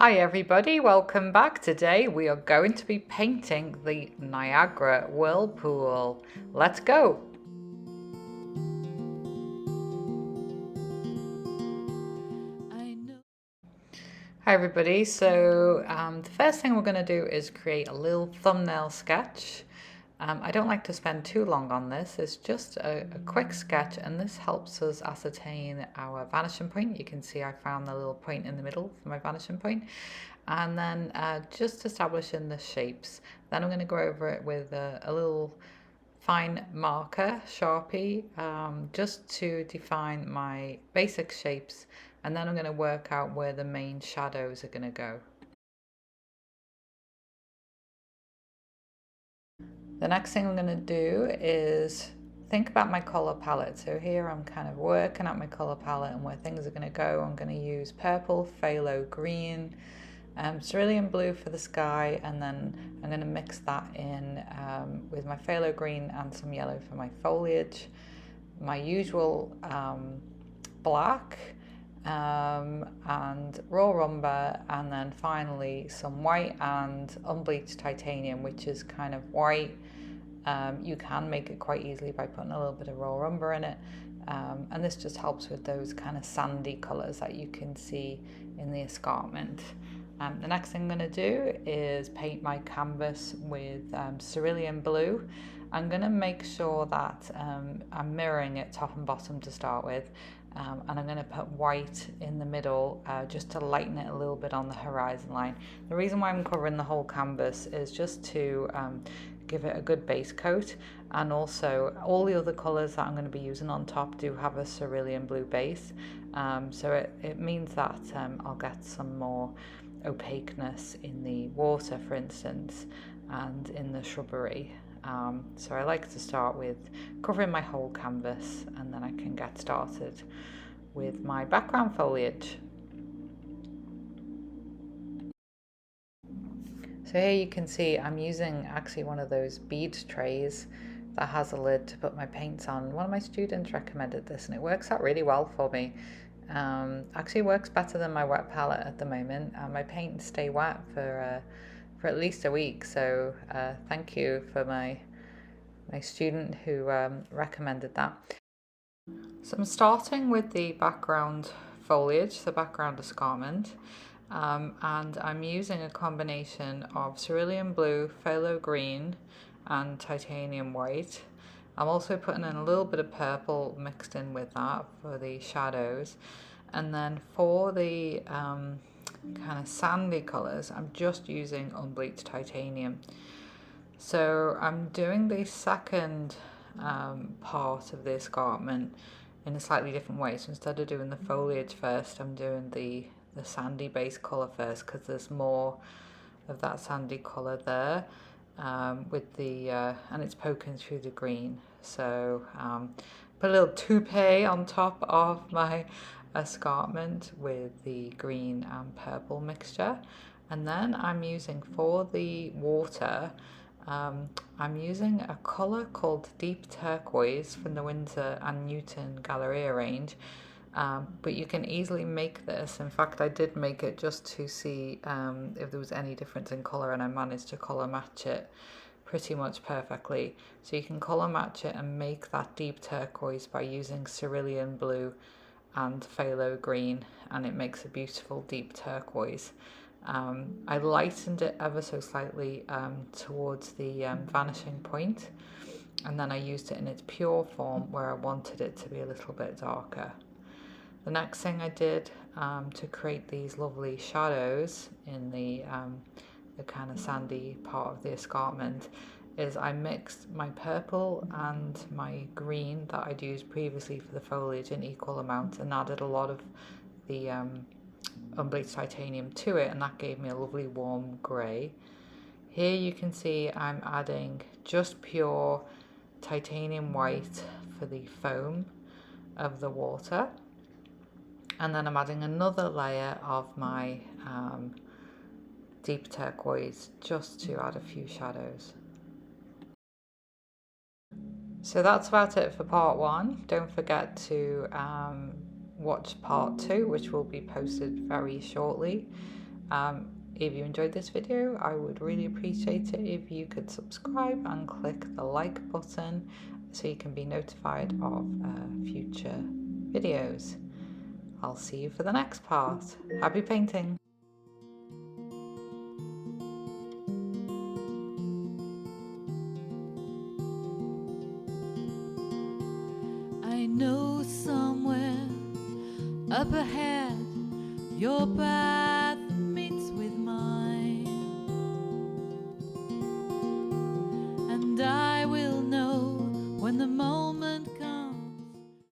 Hi everybody, welcome back. Today we are going to be painting the Niagara Whirlpool. Let's go! Hi everybody, so the first thing we're going to do is create a little thumbnail sketch. I don't like to spend too long on this, it's just a quick sketch, and this helps us ascertain our vanishing point. You can see I found the little point in the middle for my vanishing point, and then just establishing the shapes. Then I'm going to go over it with a little fine marker, Sharpie, just to define my basic shapes, and then I'm going to work out where the main shadows are going to go. The next thing I'm going to do is think about my colour palette. So here I'm kind of working out my colour palette and where things are going to go. I'm going to use purple, phthalo green, cerulean blue for the sky, and then I'm going to mix that in with my phthalo green and some yellow for my foliage. My usual black and raw umber, and then finally some white and unbleached titanium, which is kind of white. You can make it quite easily by putting a little bit of raw umber in it, and this just helps with those kind of sandy colours that you can see in the escarpment. The next thing I'm going to do is paint my canvas with cerulean blue. I'm going to make sure that I'm mirroring it top and bottom to start with, and I'm going to put white in the middle just to lighten it a little bit on the horizon line. The reason why I'm covering the whole canvas is just to give it a good base coat, and also all the other colours that I'm going to be using on top do have a cerulean blue base, so it means that I'll get some more opaqueness in the water, for instance, and in the shrubbery. So I like to start with covering my whole canvas, and then I can get started with my background foliage. So here you can see I'm using actually one of those bead trays that has a lid to put my paints on. One of my students recommended this and it works out really well for me. Actually works better than my wet palette at the moment. My paints stay wet for at least a week, so thank you for my student who recommended that. So I'm starting with the background foliage, the background escarpment, and I'm using a combination of cerulean blue, phthalo green and titanium white. I'm also putting in a little bit of purple mixed in with that for the shadows, and then for the kind of sandy colours I'm just using unbleached titanium. So I'm doing the second part of the escarpment in a slightly different way. So instead of doing the foliage first, I'm doing the sandy base colour first, because there's more of that sandy colour there with the and it's poking through the green. So put a little toupee on top of my escarpment with the green and purple mixture, and then I'm using for the water I'm using a colour called Deep Turquoise from the Windsor and Newton Galeria range, but you can easily make this. In fact, I did make it just to see if there was any difference in colour, and I managed to colour match it pretty much perfectly. So you can colour match it and make that deep turquoise by using cerulean blue and phthalo green, and it makes a beautiful deep turquoise. I lightened it ever so slightly towards the vanishing point, and then I used it in its pure form where I wanted it to be a little bit darker. The next thing I did to create these lovely shadows in the kind of sandy part of the escarpment is I mixed my purple and my green that I'd used previously for the foliage in equal amounts, and added a lot of the unbleached titanium to it, and that gave me a lovely warm grey. Here you can see I'm adding just pure titanium white for the foam of the water, and then I'm adding another layer of my deep turquoise just to add a few shadows. So that's about it for part one. Don't forget to watch part two, which will be posted very shortly. If you enjoyed this video, I would really appreciate it if you could subscribe and click the like button so you can be notified of future videos. I'll see you for the next part. Happy painting! I know somewhere up ahead you're by